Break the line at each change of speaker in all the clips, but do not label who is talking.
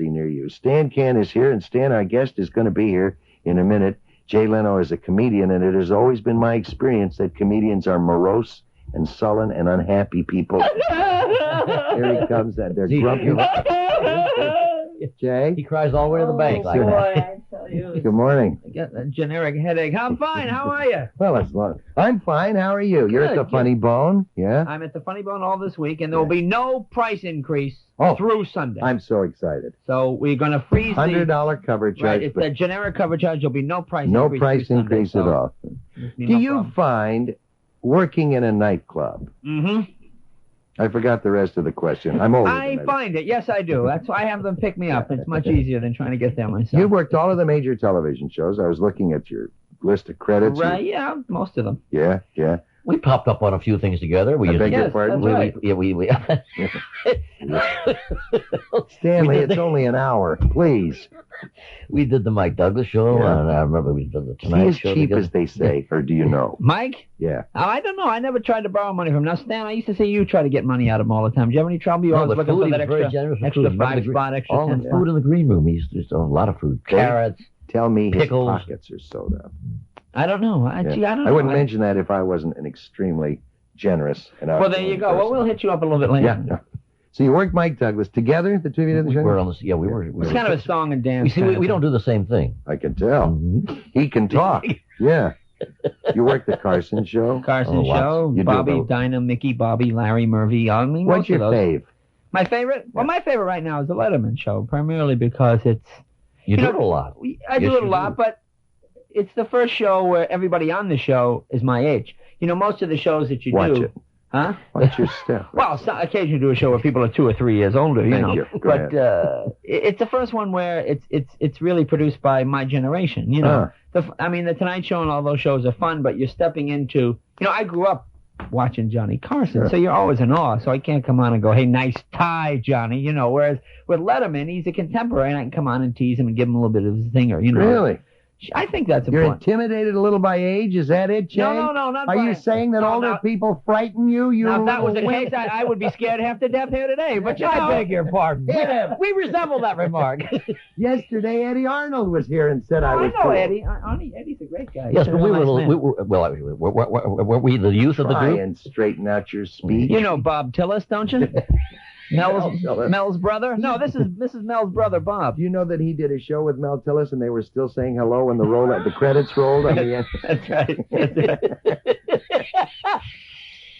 near you. Stan Kahn is here, and Stan, our guest, is going to be here in a minute. Jay Leno is a comedian, and it has always been my experience that comedians are morose and sullen and unhappy people. Here he comes. They're grumpy. Jay?
He cries all the way to the bank.
Boy, I tell you.
Good morning.
I got a generic headache. I'm fine. How are you?
Well, that's long. I'm fine. How are you? You're at the Funny Bone? Yeah?
I'm at the Funny Bone all this week, and there will be no price increase through Sunday.
I'm so excited.
So we're going to freeze the
$100 cover charge.
Right, it's the generic cover charge. There'll be no price increase.
No price increase at all. Do you find working in a nightclub?
Mm-hmm.
I forgot the rest of the question. I'm older.
I find it. Yes, I do. That's why I have them pick me up. It's much easier than trying to get there myself.
You worked all of the major television shows. I was looking at your list of credits.
Right, yeah, most of them.
Yeah, yeah.
We popped up on a few things together.
I beg your pardon?
That's right.
Stanley, it's only an hour. Please.
We did the Mike Douglas show, and I remember we did the Tonight Show.
Is he as cheap as they say, or do you know?
Mike?
Yeah.
Oh, I don't know. I never tried to borrow money from him. Now, Stan, I used to say you try to get money out of him all the time. Do you have any trouble? You always looking for that extra 5 spot, extra
all
10
the food in the green room. He used to a lot of food. Carrots.
Tell me
pickles.
His pockets are sewed up.
I don't know. I don't know.
I wouldn't mention that if I wasn't an extremely generous and
well, there you go. Well, we'll hit you up a little bit later.
Yeah. So you worked Mike Douglas together, the two of you did the show?
We were.
It's kind of a song and dance.
We don't do the same thing.
I can tell. He can talk. Yeah. You worked the Carson show?
Carson show. Bobby, Dinah, Mickey, Bobby, Larry, Murphy. I mean,
what's your fave?
My favorite? Well, my favorite right now is the Letterman show, primarily because it's...
You do it a lot.
I do it a lot, but it's the first show where everybody on the show is my age. You know, most of the shows that you
Watch
do...
it.
Huh?
What's your stuff?
Well, occasionally do a show where people are 2 or 3 years older, you know.
But
it's the first one where it's really produced by my generation, you know. The Tonight Show and all those shows are fun, but you're stepping into, you know, I grew up watching Johnny Carson, so you're always in awe. So I can't come on and go, hey, nice tie, Johnny, you know. Whereas with Letterman, he's a contemporary, and I can come on and tease him and give him a little bit of a zinger, you know.
Really?
I think that's important.
You're intimidated a little by age? Is that it, Jay?
No, not
Are you saying that older people frighten you?
Now, if that was the case, I would be scared half to death here today. But I beg your pardon. We resemble that remark.
Yesterday, Eddie Arnold was here and said I was
I know
cool.
Eddie. Eddie's a great guy.
Yes, but were we the youth of the group?
Try and straighten out your speech.
You know Bob Tillis, don't you? Mel's brother? No, this is Mel's brother, Bob.
Do you know that he did a show with Mel Tillis and they were still saying hello when the credits rolled on the end?
That's right.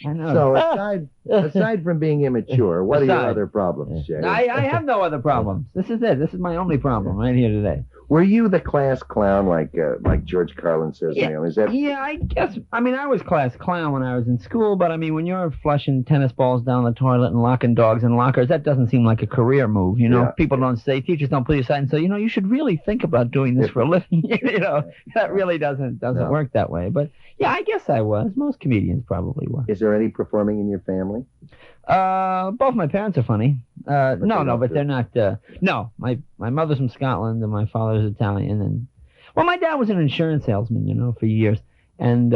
I know.
So aside from being immature, what are your other problems, Jay?
I have no other problems. This is it. This is my only problem right here today.
Were you the class clown like George Carlin says?
Yeah.
Is that...
Yeah, I guess. I mean, I was class clown when I was in school, but I mean, when you're flushing tennis balls down the toilet and locking dogs in lockers, that doesn't seem like a career move, you know?
Yeah.
People don't say, teachers don't pull you aside and say, you know, you should really think about doing this for a living. You know, that really doesn't work that way. But yeah, I guess I was. Most comedians probably were.
Is there any performing in your family?
Both my parents are funny. But they're not. No, my mother's from Scotland and my father's Italian. And well, my dad was an insurance salesman, you know, for years. And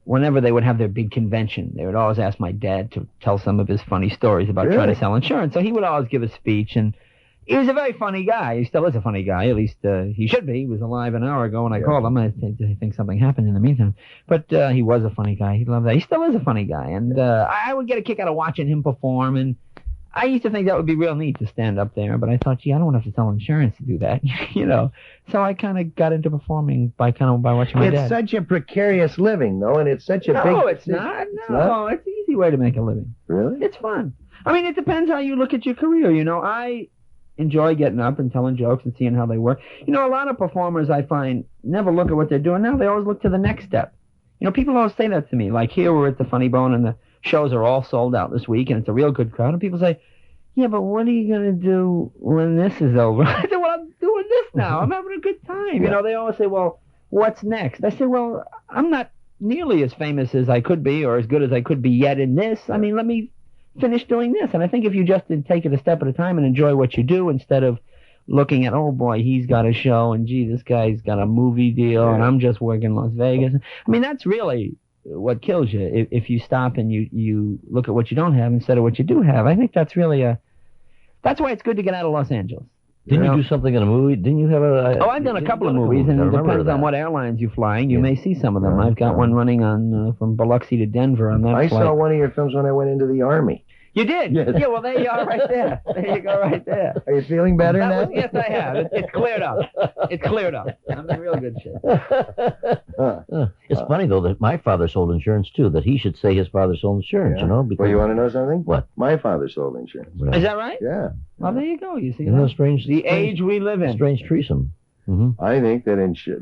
whenever they would have their big convention, they would always ask my dad to tell some of his funny stories about trying to sell insurance. So he would always give a speech, and he was a very funny guy. He still is a funny guy. At least he should be. He was alive an hour ago when I called him. I think something happened in the meantime. But he was a funny guy. He loved that. He still is a funny guy. And I would get a kick out of watching him perform. And I used to think that would be real neat to stand up there. But I thought, gee, I don't want to have to sell insurance to do that. You know. So I kind of got into performing by watching my dad.
It's such a precarious living, though, and it's such a big...
No, it's not. No, it's an easy way to make a living.
Really?
It's fun. I mean, it depends how you look at your career. You know, I enjoy getting up and telling jokes and seeing how they work. You know, a lot of performers I find never look at what they're doing now. They always look to the next step. You know, people always say that to me. Like here we're at the Funny Bone and the shows are all sold out this week and it's a real good crowd. And people say, yeah, but what are you going to do when this is over? I said, well, I'm doing this now. I'm having a good time. You know, they always say, well, what's next? I say, well, I'm not nearly as famous as I could be or as good as I could be yet in this. I mean, let me finish doing this. And I think if you just take it a step at a time and enjoy what you do instead of looking at, oh boy, he's got a show and gee, this guy's got a movie deal and I'm just working in Las Vegas. I mean, that's really what kills you. If you stop and you look at what you don't have instead of what you do have. I think that's really that's why it's good to get out of Los Angeles.
Didn't you do something in a movie? Didn't you have a...
I've done a couple of movies, and it depends on what airlines you're flying. You may see some of them. I've got one running on from Biloxi to Denver on that flight.
I saw one of your films when I went into the Army.
You did? Yes. Yeah, well, there you are right there. There you go right there.
Are you feeling better now?
Yes, I have. It's cleared up. It's cleared up. I'm in real good shape.
It's funny, though, that my father sold insurance, too, that he should say his father sold insurance, you know? Because...
Well, you want to know something?
What?
My father sold insurance.
Yeah. Is that right?
Yeah.
Well, there you go. You see
that? Strange,
the age we live in.
Strange threesome. Mm-hmm.
I think that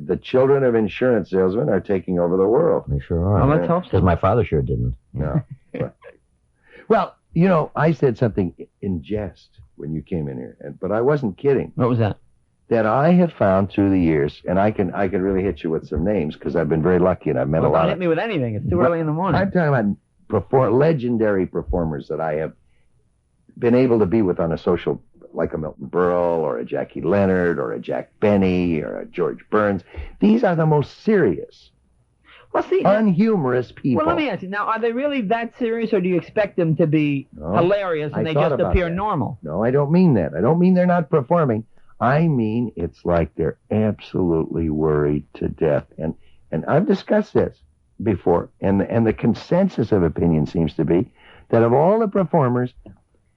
the children of insurance salesmen are taking over the world.
They sure are.
Well, let's hope so.
Because my father sure didn't.
No. Well, you know, I said something in jest when you came in here, but I wasn't kidding.
What was that?
That I have found through the years, and I can really hit you with some names because I've been very lucky and I've met a lot.
Don't hit me with anything. It's too early in the morning.
I'm talking about legendary performers that I have been able to be with on a social, like a Milton Berle or a Jackie Leonard or a Jack Benny or a George Burns. These are the most serious.
Well, see,
unhumorous people.
Well, let me ask you. Now, are they really that serious, or do you expect them to be hilarious and they just appear normal?
No, I don't mean that. I don't mean they're not performing. I mean it's like they're absolutely worried to death. And I've discussed this before, and the consensus of opinion seems to be that of all the performers,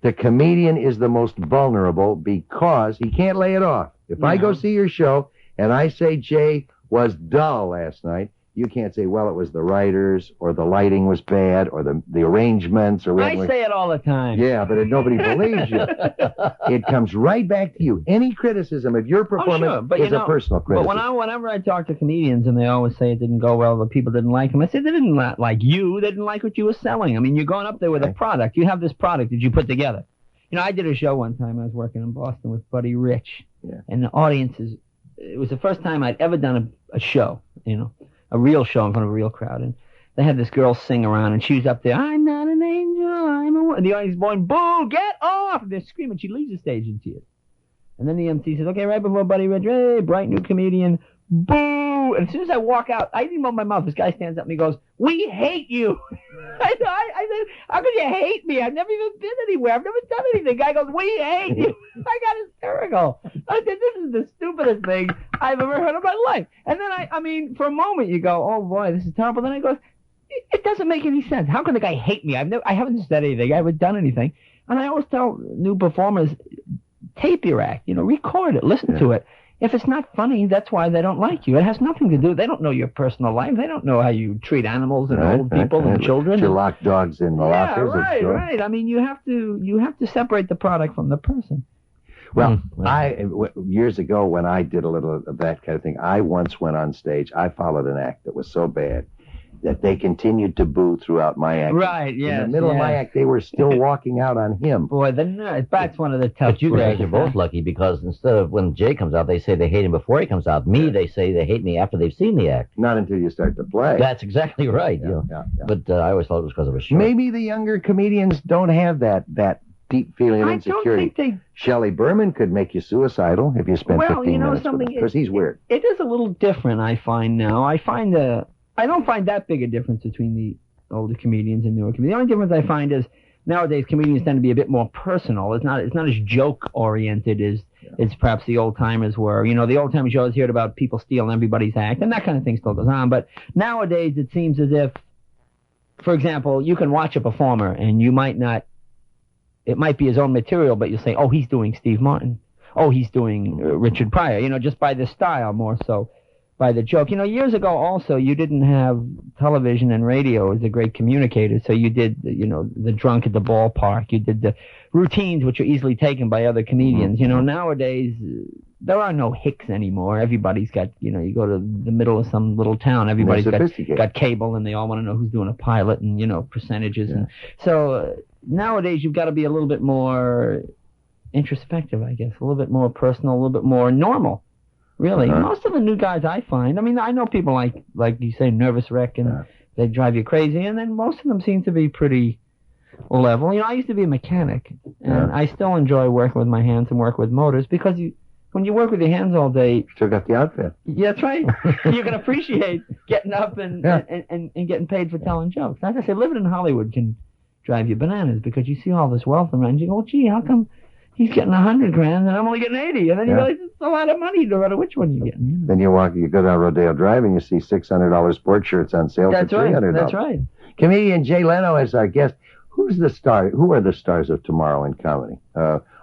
the comedian is the most vulnerable because he can't lay it off. If I go see your show and I say Jay was dull last night, you can't say, well, it was the writers, or the lighting was bad, or the arrangements, or
I say it all the time.
Yeah, but nobody believes you. It comes right back to you. Any criticism of your performance is a personal criticism.
But whenever I talk to comedians and they always say it didn't go well, the people didn't like him, I say they didn't like you. They didn't like what you were selling. I mean, you're going up there with a product. You have this product that you put together. You know, I did a show one time. I was working in Boston with Buddy Rich, and the audiences. It was the first time I'd ever done a show. You know. A real show in front of a real crowd, and they had this girl sing around, and she was up there, I'm not an angel, I'm a... And the audience is going, boo, get off! And they're screaming. She leaves the stage in tears. And then the MC says, okay, right before Buddy Rich, hey, bright new comedian, boo! And as soon as I walk out, I didn't open my mouth. This guy stands up and he goes, we hate you! I said, how could you hate me? I've never even been anywhere. I've never done anything. The guy goes, we hate you! I got hysterical. I said, this is the stupidest thing I've ever heard in my life. And then I mean, for a moment you go, oh boy, this is terrible. Then I go, it doesn't make any sense. How can the guy hate me? I haven't said anything. I haven't done anything. And I always tell new performers, tape your act. You know, record it. Listen to it. If it's not funny, that's why they don't like you. It has nothing to do. They don't know your personal life. They don't know how you treat animals and old people and children.
You lock dogs in the lockers.
Right. I mean, you have to separate the product from the person.
Well, years ago when I did a little of that kind of thing, I once went on stage. I followed an act that was so bad that they continued to boo throughout my act.
Right, yes.
In the middle of my act, they were still walking out on him.
Boy, that's one of the tough.
But you guys are both lucky because instead of when Jay comes out, they say they hate him before he comes out. Me, they say they hate me after they've seen the act.
Not until you start to play.
That's exactly right. Yeah. But I always thought it was because of a show.
Maybe the younger comedians don't have that deep feeling of insecurity.
I don't think
Shelley Berman could make you suicidal if you spent 15 minutes with him, because he's weird.
It is a little different, I find now. I don't find that big a difference between the older comedians and newer comedians. The only difference I find is nowadays comedians tend to be a bit more personal. It's not as joke-oriented as perhaps the old-timers were. You know, the old-timers you always heard about people stealing everybody's act, and that kind of thing still goes on. But nowadays it seems as if, for example, you can watch a performer and you might not, it might be his own material, but you'll say, oh, he's doing Steve Martin. Oh, he's doing Richard Pryor, you know, just by the style more so. By the joke. You know, years ago also, you didn't have television and radio as a great communicator, so you did, you know, the drunk at the ballpark. You did the routines, which are easily taken by other comedians. You know, nowadays, there are no hicks anymore. Everybody's got, you know, you go to the middle of some little town, everybody's got cable, and they all want to know who's doing a pilot and, you know, percentages. And so nowadays, you've got to be a little bit more introspective, I guess, a little bit more personal, a little bit more normal. Really, most of the new guys I find, I mean, I know people like you say, Nervous Wreck, and they drive you crazy, and then most of them seem to be pretty level. You know, I used to be a mechanic, and I still enjoy working with my hands and work with motors, because when you work with your hands all day...
Still got the outfit.
Yeah, that's right. You can appreciate getting up and getting paid for telling jokes. Like I say, living in Hollywood can drive you bananas, because you see all this wealth around you. Oh, gee, how come... he's getting 100 grand and I'm only getting 80. And then you
Yeah.
realize it's a lot of money no matter which one you're getting. You know?
Then you go down Rodeo Drive and you see $600 sports shirts on sale
That's
for
right.
$300.
That's right.
Comedian Jay Leno is our guest. Who's the star? Who are the stars of tomorrow in comedy?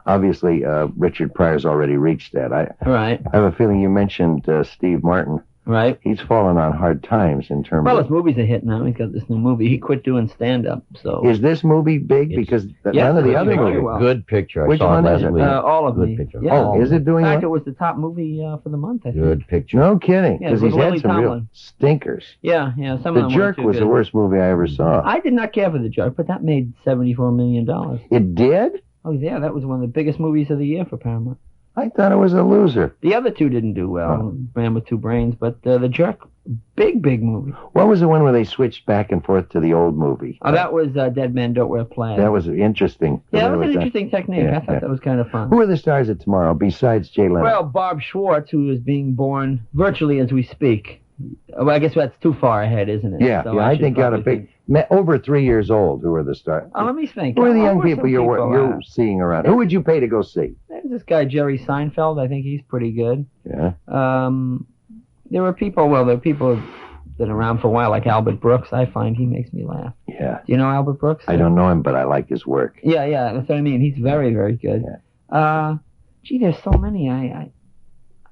Obviously, Richard Pryor's already reached that. I have a feeling you mentioned Steve Martin.
Right.
He's fallen on hard times in terms
Well,
of...
his movie's a hit now. He's got this new movie. He quit doing stand-up, so...
Is this movie big? Because none of the other
very
movies...
well.
Good picture. I
Which
saw
one
it
is
last
it?
week.
All of
Good
me.
picture.
Yeah.
Oh, is it doing
In fact, it
well?
was the top movie for the month, I think.
Good picture.
No kidding,
Yeah,
because
with
he's had
Lily
some real
Tomlin.
stinkers.
Yeah, some
The
of them
Jerk
weren't too
was
good.
the worst movie I ever saw.
I did not care for The Jerk, but that made $74 million.
It did?
Oh, yeah, that was one of the biggest movies of the year for Paramount.
I thought it was a loser.
The other two didn't do well, Man with Two Brains, but The Jerk, big movie.
What was the one where they switched back and forth to the old movie?
Oh, that was Dead Men Don't Wear Plaid.
That was interesting.
Yeah, that was an interesting technique.
Yeah,
I thought that was kind of fun.
Who are the stars of tomorrow besides Jay Leno?
Well, Bob Schwartz, who is being born virtually as we speak. Well, I guess that's too far ahead, isn't it?
Yeah,
So
I
should
think got a
probably
big... Over 3 years old, who are the stars?
Oh, let me think.
Who are the
Oh,
young
some
people you're seeing around? Who would you pay to go see?
There's this guy, Jerry Seinfeld. I think he's pretty good.
Yeah.
There are people that are around for a while, like Albert Brooks. I find he makes me laugh.
Yeah.
Do you know Albert Brooks?
I don't know him, but I like his work.
Yeah, that's what I mean. He's very, very good.
Yeah.
Gee, there's so many.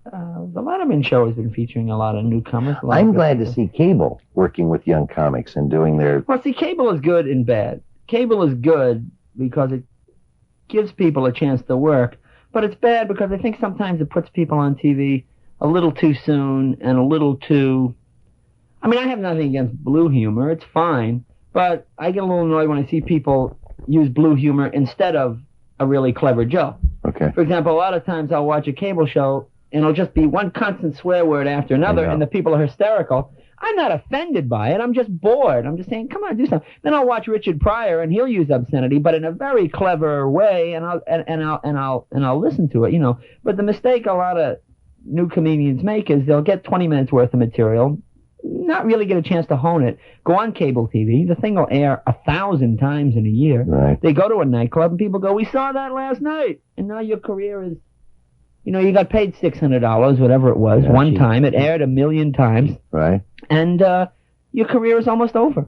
The Letterman show has been featuring a lot of newcomers.
I'm glad to see cable working with young comics and doing their...
Well, see, cable is good and bad. Cable is good because it gives people a chance to work, but it's bad because I think sometimes it puts people on TV a little too soon and a little too... I mean, I have nothing against blue humor. It's fine, but I get a little annoyed when I see people use blue humor instead of a really clever joke.
Okay.
For example, a lot of times I'll watch a cable show and it'll just be one constant swear word after another, and the people are hysterical. I'm not offended by it. I'm just bored. I'm just saying, come on, do something. Then I'll watch Richard Pryor, and he'll use obscenity, but in a very clever way, and I'll listen to it, you know. But the mistake a lot of new comedians make is they'll get 20 minutes worth of material, not really get a chance to hone it. Go on cable TV. The thing will air 1,000 times in a year.
Right.
They go to a nightclub, and people go, "We saw that last night," and now your career is. You know, you got paid $600, whatever it was, one time. It aired 1 million times.
Right.
And your career is almost over.